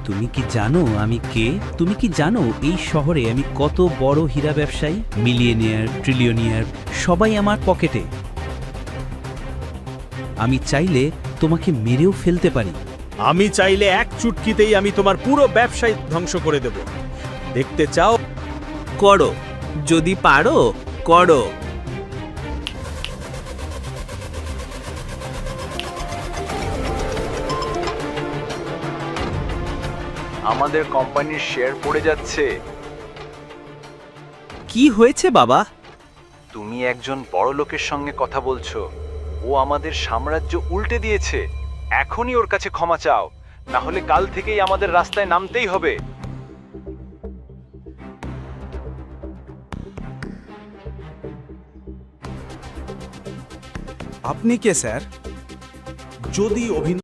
তুমি কি জানো আমি কে? তুমি কি জানো এই শহরে আমি কত বড় হীরা ব্যবসায়ী? মিলিয়নিয়ার, ট্রিলিয়নিয়ার সবাই আমার পকেটে। আমি চাইলে তোমাকে মেরেও ফেলতে পারি। আমি চাইলে এক চুটকিতেই আমি তোমার পুরো ব্যবসায় ধ্বংস করে দেব। দেখতে চাও? করো, যদি পারো করো। আমাদের কোম্পানির শেয়ার পড়ে যাচ্ছে। কি হয়েছে বাবা? তুমি একজন বড় লোকের সঙ্গে কথা বলছো। ও আমাদের সাম্রাজ্য উল্টে দিয়েছে। এখনই ওর কাছে ক্ষমা চাও, না হলে কাল থেকেই আমাদের রাস্তায় নামতেই হবে। আপনি কে স্যার? যদি